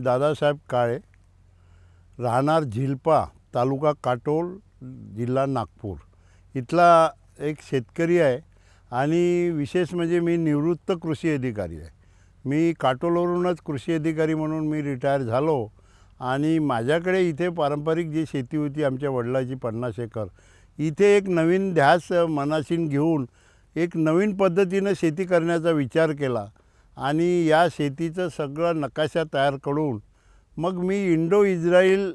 दादासाहेब काळे, राहणार झिलपा, तालुका काटोल, जिल्हा नागपूर इथला एक शेतकरी आहे. आणि विशेष म्हणजे मी निवृत्त कृषी अधिकारी आहे. मी काटोलवरूनच कृषी अधिकारी म्हणून मी रिटायर झालो. आणि माझ्याकडे इथे पारंपरिक जी शेती होती आमच्या वडिलांची 50 एकर, इथे एक नवीन ध्यास मनाशीन घेऊन एक नवीन पद्धतीनं शेती करण्याचा विचार केला. आणि या शेतीचं सगळं नकाशा तयार करून मग मी इंडो इज्राईल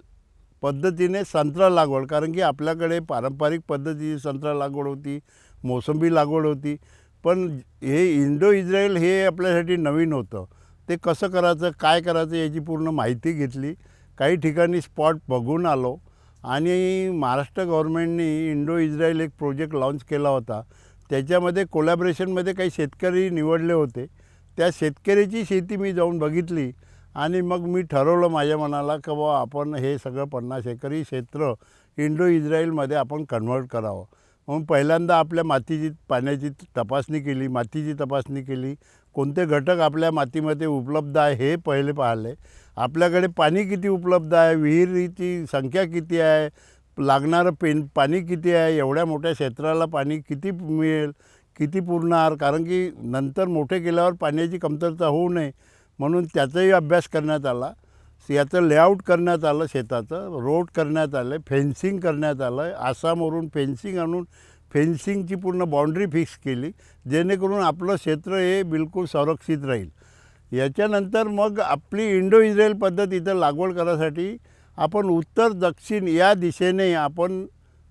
पद्धतीने संत्रा लागवड, कारण की आपल्याकडे पारंपरिक पद्धतीची संत्रा लागवड होती, मोसंबी लागवड होती, पण हे इंडो इज्राईल हे आपल्यासाठी नवीन होतं. ते कसं करायचं, काय करायचं याची पूर्ण माहिती घेतली. काही ठिकाणी स्पॉट बघून आलो. आणि महाराष्ट्र गव्हर्नमेंटनी इंडो इज्राईल एक प्रोजेक्ट लॉन्च केला होता. त्याच्यामध्ये कोलॅबरेशनमध्ये काही शेतकरी निवडले होते. त्या शेतकऱ्याची शेती मी जाऊन बघितली. आणि मग मी ठरवलं माझ्या मनाला की बाबा आपण हे सगळं 50 एकरी क्षेत्र इंडो इज्राईलमध्ये आपण कन्व्हर्ट करावं. म्हणून पहिल्यांदा आपल्या मातीची पाण्याची तपासणी केली, मातीची तपासणी केली, कोणते घटक आपल्या मातीमध्ये उपलब्ध आहे हे पहिले पाहिले. आपल्याकडे पाणी किती उपलब्ध आहे, विहिरीची संख्या किती आहे, लागणारं पाणी किती आहे, एवढ्या मोठ्या क्षेत्राला पाणी किती मिळेल, किती पुरणार, कारण की नंतर मोठे केल्यावर पाण्याची कमतरता होऊ नये म्हणून त्याचाही अभ्यास करण्यात आला. याचं लेआउट करण्यात आलं, शेताचं रोड करण्यात आलं, फेन्सिंग करण्यात आलं. आसामवरून फेन्सिंग आणून फेन्सिंगची पूर्ण बाउंड्री फिक्स केली, जेणेकरून आपलं क्षेत्र हे बिलकुल संरक्षित राहील. याच्यानंतर मग आपली इंडो इज्राईल पद्धत इथं लागवड करायसाठी आपण उत्तर दक्षिण या दिशेने आपण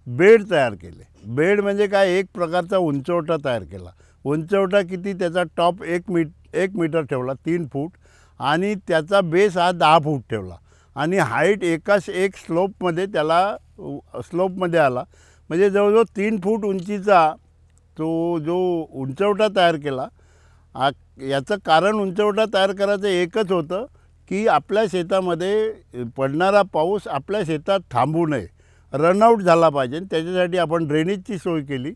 बेड तयार केले. बेड म्हणजे काय, एक प्रकारचा उंचवटा तयार केला. उंचवटा किती, त्याचा टॉप 1 मीटर ठेवला, 3 फूट, आणि त्याचा बेस हा 10 फूट ठेवला. आणि हाईट एकाच एक स्लोपमध्ये स्लोपमध्ये आला. म्हणजे जवळजवळ 3 फूट उंचीचा तो जो उंचवटा तयार केला. याचं कारण उंचवटा तयार करायचं एकच होतं की आपल्या शेतामध्ये पडणारा पाऊस आपल्या शेतात थांबू नये, रनआउट झाला पाहिजे. त्याच्यासाठी आपण ड्रेनेजची सोय केली,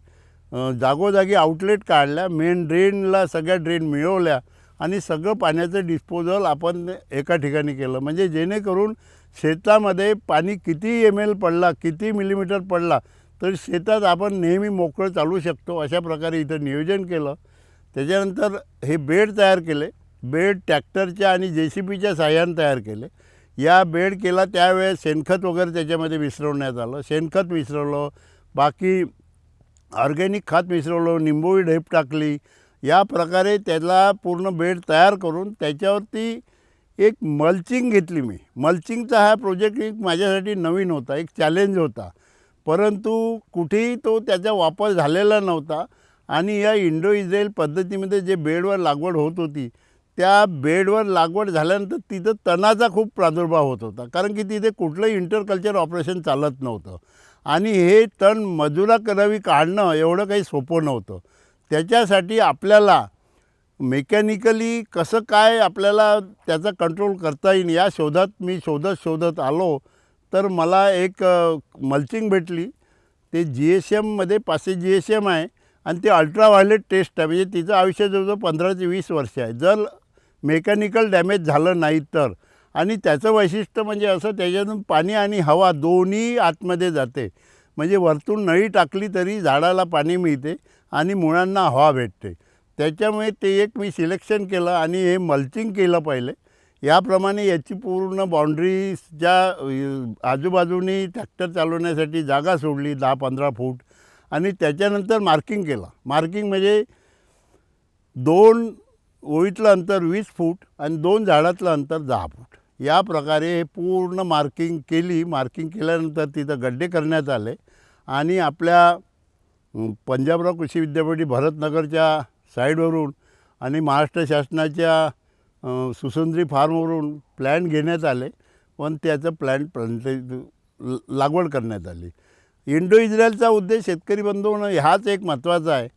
जागोजागी आउटलेट काढल्या, मेन ड्रेनला सगळ्या ड्रेन मिळवल्या आणि सगळं पाण्याचं डिस्पोजल आपण एका ठिकाणी केलं. म्हणजे जेणेकरून शेतामध्ये पाणी किती ml पडला, किती मिलीमीटर पडला तर शेतात आपण नेहमी मोकळं चालू शकतो, अशा प्रकारे इथं नियोजन केलं. त्याच्यानंतर हे बेड तयार केले. बेड ट्रॅक्टरच्या आणि JCBच्या साहाय्याने तयार केले. या बेड केला त्यावेळेस शेणखत वगैरे त्याच्यामध्ये मिसळवण्यात आलं. शेणखत मिसळवलं, बाकी ऑर्गॅनिक खत मिसळवलं, निंबोळी ढेप टाकली. या प्रकारे त्याला पूर्ण बेड तयार करून त्याच्यावरती एक मल्चिंग घेतली मी. मल्चिंगचा हा प्रोजेक्ट एक माझ्यासाठी नवीन होता, एक चॅलेंज होता, परंतु कुठेही तो त्याचा वापर झालेला नव्हता. आणि या इंडो इज्राईल पद्धतीमध्ये जे बेडवर लागवड होत होती, त्या बेडवर लागवड झाल्यानंतर तिथं तणाचा खूप प्रादुर्भाव होत होता, कारण की तिथे कुठलंही इंटरकल्चर ऑपरेशन चालत नव्हतं. आणि हे तण मजुरा करावी काढणं एवढं काही सोपं नव्हतं. त्याच्यासाठी आपल्याला मेकॅनिकली कसं काय आपल्याला त्याचा कंट्रोल करता येईल या शोधात मी शोधत आलो. तर मला एक मल्चिंग भेटली. ते GSMमध्ये 500 GSM आहे आणि ते अल्ट्राव्हायलेट टेस्ट आहे. म्हणजे तिचं आयुष्य जवळजवळ 15 ते 20 वर्ष आहे, जर मेकॅनिकल डॅमेज झालं नाही तर. आणि त्याचं वैशिष्ट्य म्हणजे असं, त्याच्यातून पाणी आणि हवा दोन्ही आतमध्ये जाते. म्हणजे वरतून नळी टाकली तरी झाडाला पाणी मिळते आणि मुळांना हवा भेटते. त्याच्यामुळे ते एक मी सिलेक्शन केलं आणि हे मल्चिंग केलं पहिले. याप्रमाणे याची पूर्ण बाउंड्रीच्या आजूबाजूनी ट्रॅक्टर चालवण्यासाठी जागा सोडली 10-15 फूट. आणि त्याच्यानंतर मार्किंग केलं. मार्किंग म्हणजे 2 ओळीतलं अंतर 20 फूट आणि 2 झाडातलं अंतर 10 फूट. या प्रकारे हे पूर्ण मार्किंग केली. मार्किंग केल्यानंतर तिथं गड्डे करण्यात आले. आणि आपल्या पंजाबराव कृषी विद्यापीठ भरतनगरच्या साईडवरून आणि महाराष्ट्र शासनाच्या सुसंद्री फार्मवरून प्लॅन घेण्यात आले, पण त्याचं लागवड करण्यात आली. इंडो इज्राईलचा उद्देश शेतकरी बंधूंनो ह्याच एक महत्त्वाचा आहे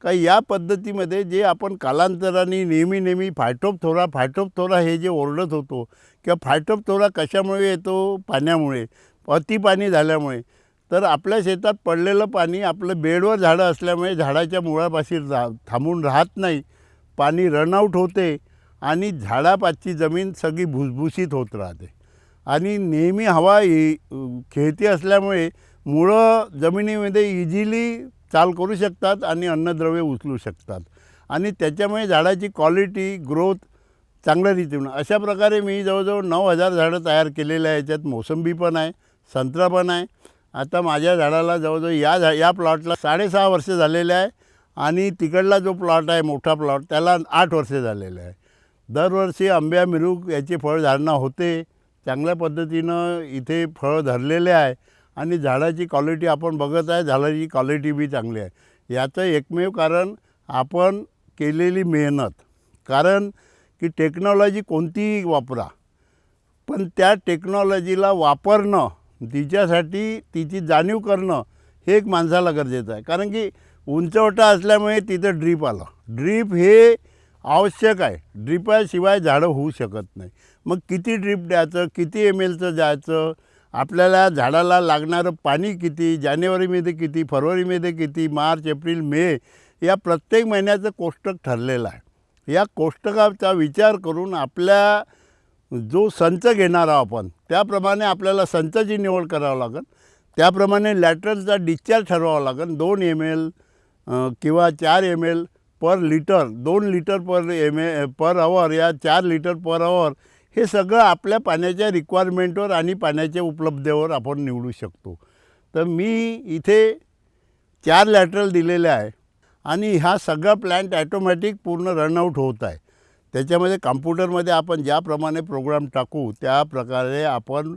का या पद्धतीमध्ये जे आपण कालांतराने नेहमी फायटोप्थोरा हे जे ओरडत होतो किंवा फायटोप्थोरा कशामुळे येतो, पाण्यामुळे, अति पाणी झाल्यामुळे. तर आपल्या शेतात पडलेलं पाणी आपलं बेडवर झाडं असल्यामुळे झाडाच्या मुळापाशी थांबून राहत नाही, पाणी रनआउट होते आणि झाडापाचची जमीन सगळी भुसभुशीत होत राहते आणि नेहमी हवा खेळती असल्यामुळे मुळं जमिनीमध्ये इझिली चाल करू शकतात आणि अन्नद्रव्य उचलू शकतात आणि त्याच्यामुळे झाडाची क्वालिटी ग्रोथ चांगल्या रीतीनं अशा प्रकारे मी जवळजवळ 9,000 झाडं तयार केलेले आहे. याच्यात मोसंबी पण आहे, संत्रा पण आहे. आता माझ्या झाडाला जवळजवळ या प्लॉटला 6.5 वर्ष झालेले आहे आणि तिकडला जो प्लॉट आहे मोठा प्लॉट त्याला 8 वर्ष झालेले आहे. दरवर्षी आंब्या मिरूक याची फळधारणा होते. चांगल्या पद्धतीनं इथे फळ धरलेले आहे आणि झाडाची क्वालिटी आपण बघत आहे. झाडाची क्वालिटी बी चांगली आहे. याचं एकमेव कारण आपण केलेली मेहनत. कारण की टेक्नॉलॉजी कोणतीही वापरा, पण त्या टेक्नॉलॉजीला वापरणं, तिच्यासाठी तिची जाणीव करणं हे एक माणसाला गरजेचं आहे. कारण की उंचवटा असल्यामुळे तिथं ड्रीप आलं. ड्रीप हे आवश्यक आहे. ड्रीपाशिवाय झाडं होऊ शकत नाही. मग किती ड्रीप द्यायचं, किती mlचं द्यायचं, आपल्याला झाडाला लागणारं पाणी किती, जानेवारीमध्ये किती, फरवरीमध्ये किती, मार्च, एप्रिल, मे या प्रत्येक महिन्याचं कोष्टक ठरलेलं आहे. या कोष्टकाचा विचार करून आपल्या जो संच घेणार आहोत आपण त्याप्रमाणे आपल्याला संचाची निवड करावं लागेल. त्याप्रमाणे लॅटरलचा डिस्चार्ज ठरवावा लागेल. 2 ml किंवा 4 ml per litre, 2 litre per hour या 4 लिटर पर आवर हे सगळं आपल्या पाण्याच्या रिक्वायरमेंटवर आणि पाण्याच्या उपलब्धतेवर आपण निवडू शकतो. तर मी इथे 4 लॅटरल दिलेले आहे आणि हा सगळा प्लॅन्ट ॲटोमॅटिक पूर्ण रनआउट होत आहे. त्याच्यामध्ये कॉम्प्युटरमध्ये आपण ज्याप्रमाणे प्रोग्राम टाकू त्या प्रकारे आपण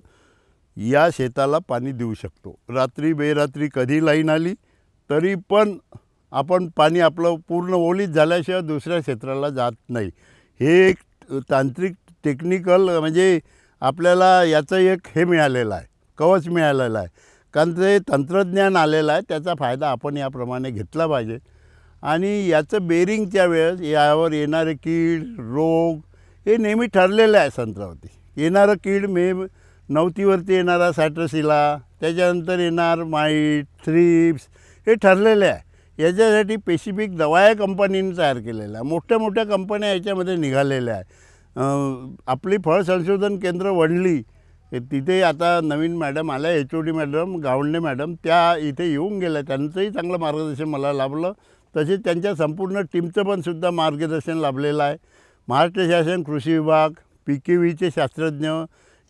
या शेताला पाणी देऊ शकतो. रात्री बेरात्री कधी लाईन आली तरी पण आपण पाणी आपलं पूर्ण ओलीत झाल्याशिवाय दुसऱ्या क्षेत्राला जात नाही. हे एक तांत्रिक टेक्निकल म्हणजे आपल्याला याचं एक हे मिळालेलं आहे, कवच मिळालेलं आहे. कारण ते तंत्रज्ञान आलेलं आहे, त्याचा फायदा आपण याप्रमाणे घेतला पाहिजे. आणि याचं बेरिंगच्या वेळेस यावर येणारे कीड रोग हे नेहमी ठरलेलं आहे. संत्र्यावरती येणारं कीड नवतीवरती येणारा सायट्रसिला, त्याच्यानंतर येणार माईट, थ्रिप्स हे ठरलेले आहे. याच्यासाठी स्पेसिफिक दवाया कंपनीने तयार केलेल्या आहे. मोठ्या मोठ्या कंपन्या याच्यामध्ये निघालेल्या आहे. आपली फळ संशोधन केंद्र वडली तिथे आता नवीन मॅडम आल्या, HOD मॅडम गावंडे मॅडम, त्या इथे येऊन गेल्या. त्यांचंही चांगलं मार्गदर्शन मला लाभलं. तसेच त्यांच्या संपूर्ण टीमचं पण सुद्धा मार्गदर्शन लाभलेलं आहे. महाराष्ट्र शासन कृषी विभाग, PKVचे शास्त्रज्ञ,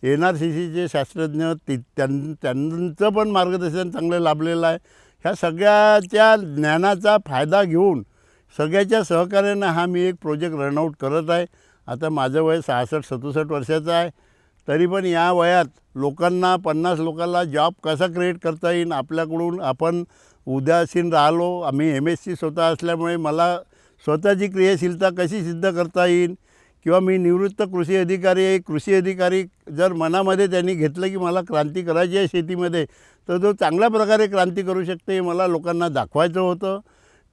NRCCचे शास्त्रज्ञ त्यांचं पण मार्गदर्शन चांगलं लाभलेलं आहे. ह्या सगळ्याच्या ज्ञानाचा फायदा घेऊन सगळ्याच्या सहकार्यानं हा मी एक प्रोजेक्ट रनआउट करत आहे. आता माझं वय 66-67 वर्षाचं आहे. तरी पण या वयात लोकांना 50 लोकांना जॉब कसा क्रिएट करता येईल आपल्याकडून आपण उदासीन राहिलो. आम्ही MSc स्वतः असल्यामुळे मला स्वतःची क्रियाशीलता कशी सिद्ध करता येईल किंवा मी निवृत्त कृषी अधिकारी आहे. कृषी अधिकारी जर मनामध्ये त्यांनी घेतलं की मला क्रांती करायची आहे शेतीमध्ये, तर तो चांगल्या प्रकारे क्रांती करू शकते हे मला लोकांना दाखवायचं होतं.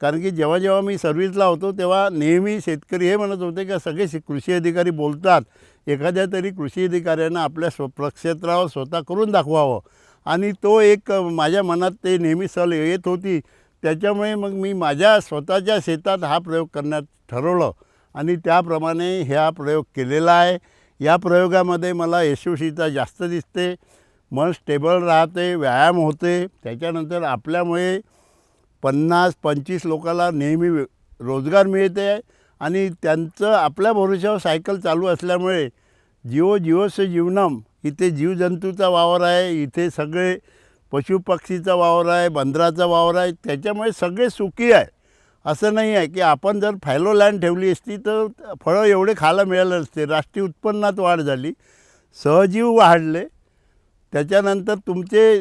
कारण की जेव्हा जेव्हा मी सर्व्हिसला होतो तेव्हा नेहमी शेतकरी हे म्हणत होते की सगळे कृषी अधिकारी बोलतात, एखाद्या तरी कृषी अधिकाऱ्यानं आपल्या प्रक्षेत्रावर स्वतः करून दाखवावं. आणि तो एक माझ्या मनात ते नेहमी सल येत होती. त्याच्यामुळे मग मी माझ्या स्वतःच्या शेतात हा प्रयोग करण्यात ठरवलं आणि त्याप्रमाणे हा प्रयोग केलेला आहे. या प्रयोगामध्ये मला यशस्वीता जास्त दिसते. मन स्टेबल राहते, व्यायाम होते. त्याच्यानंतर आपल्यामुळे 50-25 लोकांना नेहमी रोजगार मिळते आणि त्यांचं आपल्या भरोश्यावर सायकल चालू असल्यामुळे जीवस्य जीवनम, इथे जीवजंतूचा वावर आहे, इथे सगळे पशुपक्षीचा वावर आहे, बंदराचा वावर आहे. त्याच्यामुळे सगळे सुखी आहे. असं नाही आहे की आपण जर फॅलो लँड ठेवली असती तर फळं एवढे खायला मिळालं नसते. राष्ट्रीय उत्पन्नात वाढ झाली, सहजीव वाढले. त्याच्यानंतर तुमचे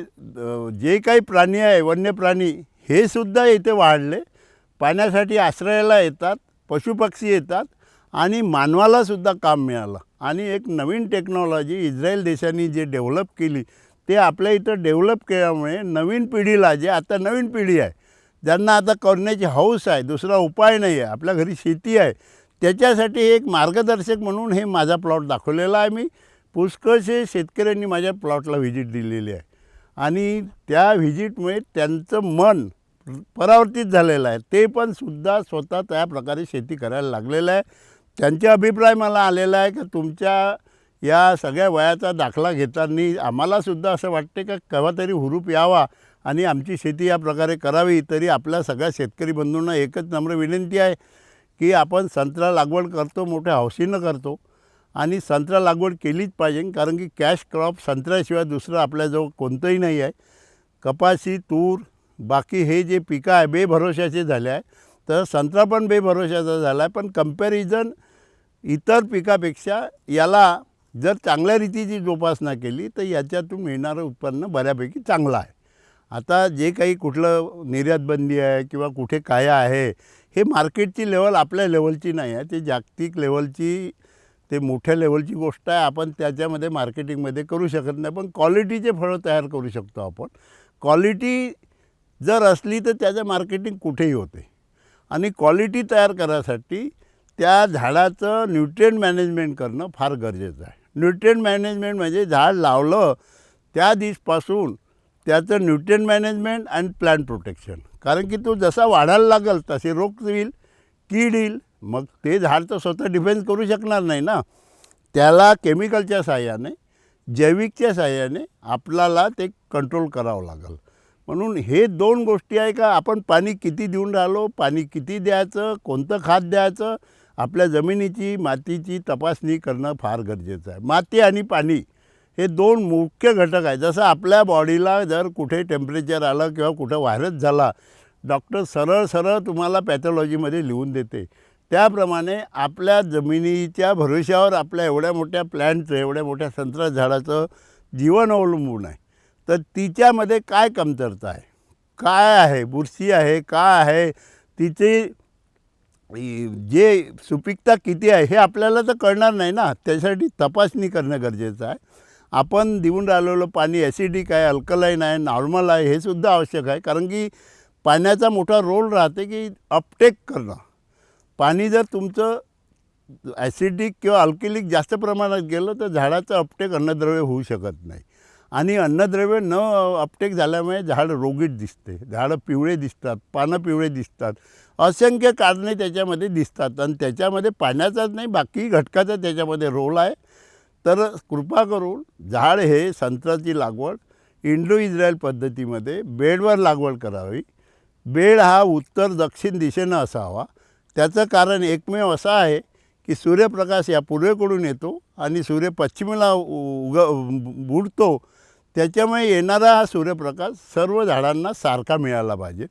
जे काही प्राणी आहे वन्य प्राणी हे सुद्धा इथे वाढले. पाण्यासाठी आश्रयाला येतात, पशुपक्षी येतात आणि मानवालासुद्धा काम मिळालं. आणि एक नवीन टेक्नॉलॉजी इस्रायल देशाने जे डेव्हलप केली ते आपल्या इथं डेव्हलप केल्यामुळे नवीन पिढीला, जे आता नवीन पिढी आहे ज्यांना आता करण्याची हौस आहे, दुसरा उपाय नाही आहे, आपल्या घरी शेती आहे, त्याच्यासाठी एक मार्गदर्शक म्हणून हे माझा प्लॉट दाखवलेला आहे. मी पुष्कळसे शेतकऱ्यांनी माझ्या प्लॉटला व्हिजिट दिलेली आहे आणि त्या व्हिजिटमुळे त्यांचं मन परावर्तित झालेलं आहे. ते पण सुद्धा स्वतः त्या प्रकारे शेती करायला लागलेलं आहे. त्यांचे अभिप्राय मला आलेला आहे की तुमच्या या सगळ्या वयाचा दाखला घेताना आम्हालासुद्धा असं वाटते का केव्हा तरी हुरूप यावा आणि आमची शेती या प्रकारे करावी. तरी आपल्या सगळ्या शेतकरी बंधूंना एकच नम्र विनंती आहे की आपण संत्रा लागवड करतो, मोठ्या हौशीनं करतो आणि संत्रा लागवड केलीच पाहिजे. कारण की कॅश क्रॉप संत्र्याशिवाय दुसरं आपल्याजवळ कोणतंही नाही आहे. कपाशी, तूर, बाकी हे जे पिकं आहे बेभरोशाचे झाले आहे, तर संत्रा पण बेभरोशाचा झाला आहे. पण कंपॅरिझन इतर पिकापेक्षा याला जर चांगल्या रीतीची जोपासना केली तर याच्यातून मिळणारं उत्पन्न बऱ्यापैकी चांगलं आहे. आता जे काही कुठलं निर्यातबंदी आहे किंवा कुठे काय आहे, हे मार्केटची लेवल आपल्या लेवलची नाही आहे, ते जागतिक लेवलची, ते मोठ्या लेवलची गोष्ट आहे. आपण त्याच्यामध्ये मार्केटिंगमध्ये करू शकत नाही, पण क्वालिटीचे फळं तयार करू शकतो आपण. क्वालिटी जर असली तर त्याचं मार्केटिंग कुठेही होते. आणि क्वालिटी तयार करायसाठी त्या झाडाचं न्यूट्रिएंट मॅनेजमेंट करणं फार गरजेचं आहे. न्यूट्रिएंट मॅनेजमेंट म्हणजे झाड लावलं त्या दिवसापासून त्याचं nutrient management and plant protection. कारण की तो जसा वाढायला लागेल तसे रोग येईल, कीड येईल, मग ते झाड तर स्वतः डिफेन्स करू शकणार नाही ना. त्याला केमिकलच्या साहाय्याने, जैविकच्या साहाय्याने आपल्याला ते कंट्रोल करावं लागेल. म्हणून हे दोन गोष्टी आहे का आपण पाणी किती देऊन राहिलो, पाणी किती द्यायचं, कोणतं खत द्यायचं, आपल्या जमिनीची मातीची तपासणी करणं फार गरजेचं आहे. माती आणि पाणी हे दोन मुख्य घटक आहे. जसं आपल्या बॉडीला जर कुठे टेम्परेचर आलं किंवा कुठं व्हायरस झाला, डॉक्टर सरळ सरळ तुम्हाला पॅथॉलॉजीमध्ये लिहून देते. त्याप्रमाणे आपल्या जमिनीच्या भरोश्यावर आपल्या एवढ्या मोठ्या प्लॅन्टचं, एवढ्या मोठ्या संत्रा झाडाचं जीवन अवलंबून आहे. तर तिच्यामध्ये काय कमतरता आहे, काय आहे, बुरशी आहे, काय आहे, तिचे जे सुपीकता किती आहे हे आपल्याला तर कळणार नाही ना. त्यासाठी तपासणी करणं गरजेचं आहे. आपण देऊन राहिलेलं पाणी ॲसिडिक आहे, अल्कलाईन आहे, नॉर्मल आहे, हे सुद्धा आवश्यक आहे. कारण की पाण्याचा मोठा रोल राहते की अपटेक करणं. पाणी जर तुमचं ॲसिडिक किंवा अल्कलिक जास्त प्रमाणात गेलं तर झाडाचं अपटेक अन्नद्रव्य होऊ शकत नाही. आणि अन्नद्रव्य न अपटेक झाल्यामुळे झाड रोगीट दिसते, झाडं पिवळे दिसतात, पानं पिवळे दिसतात, असंख्य कारणे त्याच्यामध्ये दिसतात. आणि त्याच्यामध्ये पाण्याचाच नाही बाकी घटकाचा त्याच्यामध्ये रोल आहे. तर कृपा करून झाड हे संत्र्याची लागवड इंडो इस्रायल पद्धतीमध्ये बेडवर लागवड करावी. बेड हा उत्तर दक्षिण दिशेनं असावा. त्याचं कारण एकमेव असं आहे की सूर्यप्रकाश या पूर्वेकडून येतो आणि सूर्य पश्चिमेला बुडतो. त्याच्यामुळे येणारा हा सूर्यप्रकाश सर्व झाडांना सारखा मिळाला पाहिजे.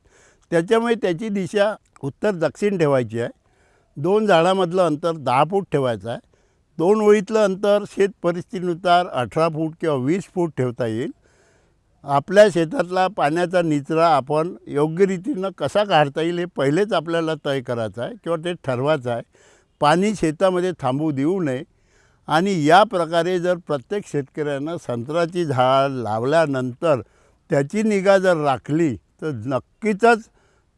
त्याच्यामुळे त्याची दिशा उत्तर दक्षिण ठेवायची आहे. 2 झाडामधलं अंतर 10 फूट ठेवायचं आहे. 2 ओळीतलं अंतर शेत परिस्थितीनुसार 18 फूट किंवा 20 फूट ठेवता येईल. आपल्या शेतातला पाण्याचा निचरा आपण योग्य रीतीनं कसा काढता येईल हे पहिलेच आपल्याला तय करायचं आहे किंवा ते ठरवायचं आहे. पाणी शेतामध्ये थांबू देऊ नये. आणि या प्रकारे जर प्रत्येक शेतकऱ्यानं संत्र्याची झाड लावल्यानंतर त्याची निगा जर राखली तर नक्कीच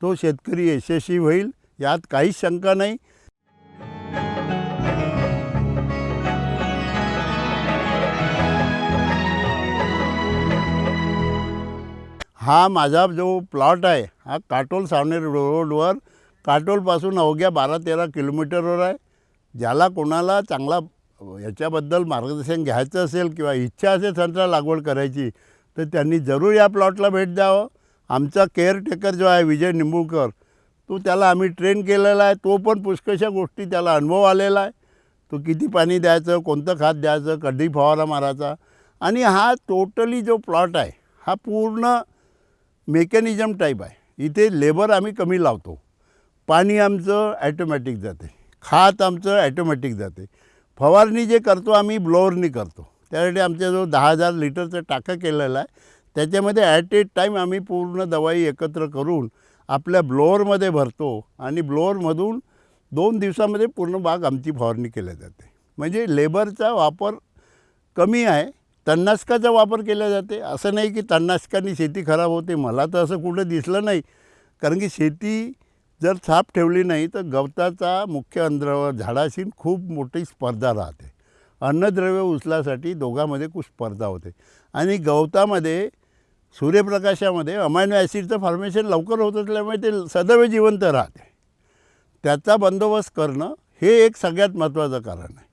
तो शेतकरी यशस्वी होईल, यात काहीच शंका नाही. हा माझा जो प्लॉट आहे हा काटोल सावनेर रोडवर, काटोलपासून अवघ्या 12-13 किलोमीटरवर आहे. ज्याला कोणाला चांगला याच्याबद्दल मार्गदर्शन घ्यायचं असेल किंवा इच्छा असेल संत्रा लागवड करायची तर त्यांनी जरूर या प्लॉटला भेट द्यावं. आमचा केअरटेकर जो आहे विजय निंबुळकर, तो त्याला आम्ही ट्रेन केलेला आहे. तो पण पुष्कळशा गोष्टी त्याला अनुभव आलेला आहे. तो किती पाणी द्यायचं, कोणतं खत द्यायचं, कधी फवारा मारायचा. आणि हा टोटली जो प्लॉट आहे हा पूर्ण मेकॅनिझम टाईप आहे. इथे लेबर आम्ही कमी लावतो, पाणी आमचं ॲटोमॅटिक जाते, खत आमचं ॲटोमॅटिक जाते, फवारणी जे करतो आम्ही ब्लोअरनी करतो. त्यासाठी आमच्याजवळ 10,000 लिटरचं टाकं केलेलं आहे. त्याच्यामध्ये ॲट ए टाईम आम्ही पूर्ण दवाई एकत्र करून आपल्या ब्लोअरमध्ये भरतो आणि ब्लोअरमधून 2 दिवसामध्ये पूर्ण बाग आमची फवारणी केली जाते. म्हणजे लेबरचा वापर कमी आहे. तणनाशकाचा वापर केला जाते. असं नाही की तणनाशकाने शेती खराब होते, मला तर असं कुठं दिसलं नाही. कारण की शेती जर साफ ठेवली नाही तर गवताचा मुख्य अंतरावर झाडाशी खूप मोठी स्पर्धा राहते. अन्नद्रव्य उचलासाठी दोघांमध्ये खूप स्पर्धा होते. आणि गवतामध्ये सूर्यप्रकाशामध्ये अमायनो ॲसिडचं फॉर्मेशन लवकर होत असल्यामुळे ते सदैव जिवंत राहते. त्याचा बंदोबस्त करणं हे एक सगळ्यात महत्त्वाचं कारण आहे.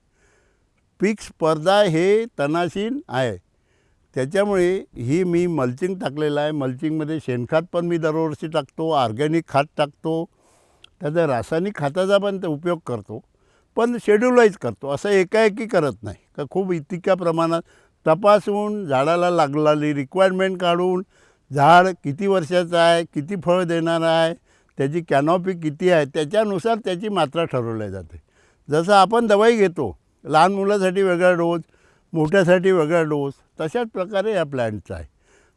पीक स्पर्धा हे तणाशीन आहे. त्याच्यामुळे ही मी मल्चिंग टाकलेलं आहे. मल्चिंगमध्ये शेणखत पण मी दरवर्षी टाकतो, ऑर्गॅनिक खत टाकतो, त्याचा रासायनिक खताचा पण ते उपयोग करतो, पण शेड्यूलाइज करतो. असं एकाएकी करत नाही का खूप इतक्या प्रमाणात तपासून झाडाला लागलेली रिक्वायरमेंट काढून झाड किती वर्षाचं आहे, किती फळ देणार आहे, त्याची कॅनॉपी किती आहे, त्याच्यानुसार त्याची मात्रा ठरवली जाते. जसं आपण दवाई घेतो, लहान मुलासाठी वेगळा डोस, मोठ्यासाठी वेगळा डोस, तशाच प्रकारे या प्लॅन्टचा आहे.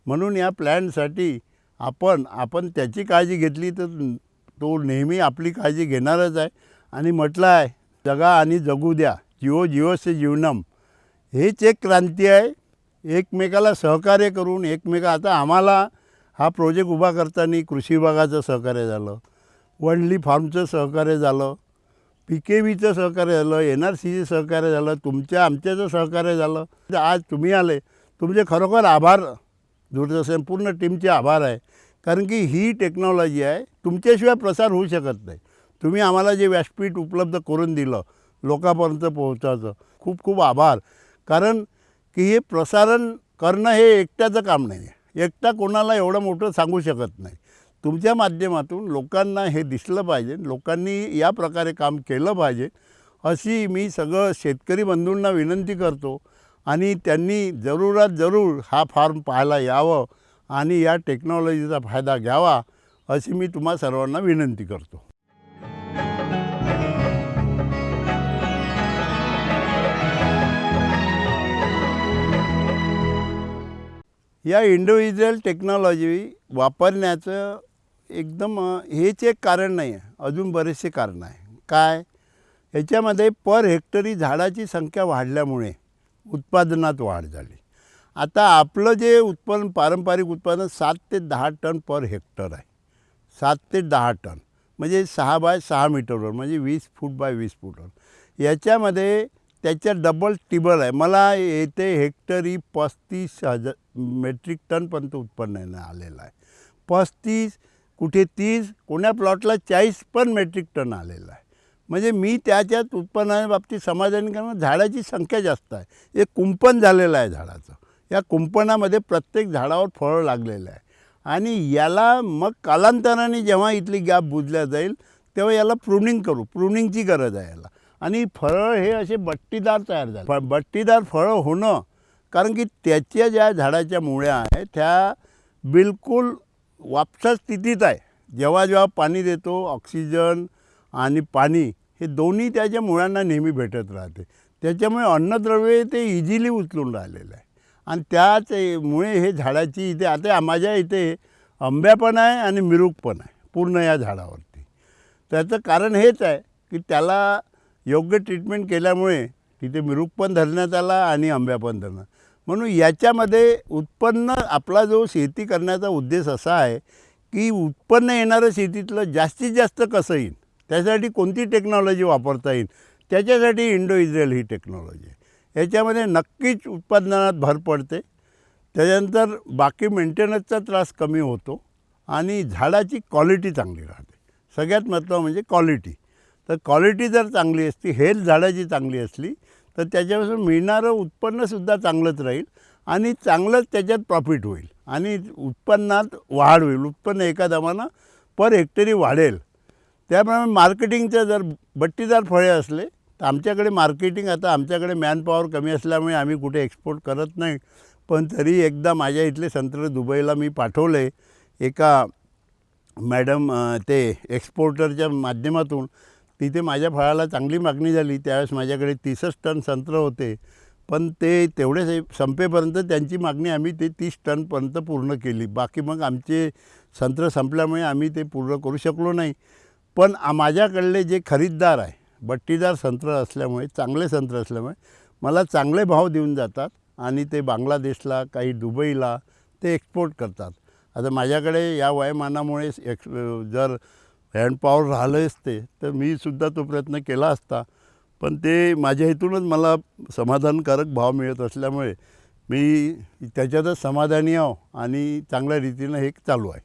म्हणून या प्लॅन्टसाठी आपण त्याची काळजी घेतली तर तो नेहमी आपली काळजी घेणारच आहे. आणि म्हटलं आहे जगा आणि जगू द्या, जीवो जीवस्य जीवनम, हेच एक क्रांती आहे. एकमेकाला सहकार्य करून आता आम्हाला हा प्रोजेक्ट उभा करताना कृषी विभागाचं सहकार्य झालं, वनली फार्मचं सहकार्य झालं, PKVचं सहकार्य झालं, NRCचं सहकार्य झालं, आमच्याचं सहकार्य झालं. आज तुम्ही आले, तुमचे खरोखर आभार. दूरदर्शन पूर्ण टीमचे आभार आहे. कारण की ही टेक्नॉलॉजी आहे, तुमच्याशिवाय प्रसार होऊ शकत नाही. तुम्ही आम्हाला जे व्यासपीठ उपलब्ध करून दिलं लोकांपर्यंत पोहोचायचं, खूप खूप आभार. कारण की हे प्रसारण करणं हे एकट्याचं काम नाही आहे. एकटा कोणाला एवढं मोठं सांगू शकत नाही. तुमच्या माध्यमातून लोकांना हे दिसलं पाहिजे, लोकांनी या प्रकारे काम केलं पाहिजे, अशी मी सगळं शेतकरी बंधूंना विनंती करतो. आणि त्यांनी जरूर हा फार्म पाहायला यावं आणि या टेक्नॉलॉजीचा फायदा घ्यावा, अशी मी तुम्हा सर्वांना विनंती करतो. या इंडिव्हिज्युअल टेक्नॉलॉजी वापरण्याचं एकदम हेच एक कारण नाही आहे, अजून बरेचसे कारण आहे. काय याच्यामध्ये पर हेक्टरी झाडाची संख्या वाढल्यामुळे उत्पादनात वाढ झाली. आता आपलं जे उत्पन्न पारंपरिक उत्पादन 7 ते 10 टन पर हेक्टर आहे. 7 ते 10 टन म्हणजे 6 बाय 6 मीटरवर, म्हणजे 20 फूट बाय 20 फूटवर. याच्यामध्ये त्याच्या डबल टिबल आहे. मला येथे हेक्टरी 35,000 मेट्रिक टनपर्यंत उत्पन्न आलेलं आहे. 35, कुठे 30, कोण्या प्लॉटला 40 पण मेट्रिक टन आलेलं आहे. म्हणजे मी त्याच्यात उत्पन्नाबाबतीत समाधानी, कारण झाडाची संख्या जास्त आहे. एक कुंपण झालेलं आहे झाडाचं. या कुंपणामध्ये प्रत्येक झाडावर फळं लागलेलं आहे. आणि याला मग कालांतराने जेव्हा इथली गॅप बुजल्या जाईल तेव्हा याला प्रूनिंगची गरज आहे याला. आणि फळं हे असे बट्टीदार तयार झाले. बट्टीदार फळं होणं, कारण की त्याच्या ज्या झाडाच्या मुळ्या आहेत त्या बिलकुल वापसा स्थितीत आहे. जेव्हा पाणी देतो, ऑक्सिजन आणि पाणी हे दोन्ही त्याच्या मुळांना नेहमी भेटत राहते. त्याच्यामुळे अन्नद्रव्य ते इझिली उचलून राहिलेलं आहे. आणि त्याचमुळे हे झाडाची इथे आता माझ्या इथे आंब्या पण आहे आणि मिरूक पण आहे पूर्ण या झाडावरती. त्याचं कारण हेच आहे की त्याला योग्य ट्रीटमेंट केल्यामुळे तिथे मिरूक पण धरण्यात आला आणि आंब्या पण धरण्यात. म्हणून याच्यामध्ये उत्पन्न, आपला जो शेती करण्याचा उद्देश असा आहे की उत्पन्न येणारं शेतीतलं जास्तीत जास्त कसं येईल, त्यासाठी कोणती टेक्नॉलॉजी वापरता येईल, त्याच्यासाठी इंडो-इज्रायल ही टेक्नॉलॉजी आहे. याच्यामध्ये नक्कीच उत्पादनात भर पडते. त्याच्यानंतर बाकी मेंटेनन्सचा त्रास कमी होतो आणि झाडाची क्वालिटी चांगली राहते. सगळ्यात महत्त्वाचं म्हणजे क्वालिटी. तर क्वालिटी जर चांगली असली, हेल्थ झाडाची चांगली असली, तर त्याच्यापासून मिळणारं उत्पन्नसुद्धा चांगलंच राहील आणि चांगलंच त्याच्यात प्रॉफिट होईल आणि उत्पन्नात वाढ होईल. उत्पन्न एका दमानं पर हेक्टरी वाढेल. त्याप्रमाणे मार्केटिंगचं जर बट्टीदार फळे असले तर आमच्याकडे मार्केटिंग, आता आमच्याकडे मॅनपॉवर कमी असल्यामुळे आम्ही कुठे एक्सपोर्ट करत नाही. पण तरी एकदा माझ्या इथले संत्रे दुबईला मी पाठवले एका मॅडम ते एक्सपोर्टरच्या माध्यमातून. तिथे माझ्या फळाला चांगली मागणी झाली. त्यावेळेस माझ्याकडे 30 टन संत्रं होते, पण ते तेवढे संपेपर्यंत त्यांची मागणी आम्ही ते 30 टनपर्यंत पूर्ण केली. बाकी मग आमचे संत्रं संपल्यामुळे आम्ही ते पूर्ण करू शकलो नाही. पण माझ्याकडले जे खरीददार आहे, बट्टीदार संत्रं असल्यामुळे, चांगले संत्रं असल्यामुळे मला चांगले भाव देऊन जातात आणि ते बांगलादेशला, काही दुबईला ते एक्सपोर्ट करतात. आता माझ्याकडे या वयोमानामुळे जर हँडपॉवर राहिलं असते तर मी सुद्धा तो प्रयत्न केला असता. पण ते माझ्या इथूनच मला समाधानकारक भाव मिळत असल्यामुळे मी त्याच्यातच समाधानी आहो आणि चांगल्या रीतीनं हे चालू आहे.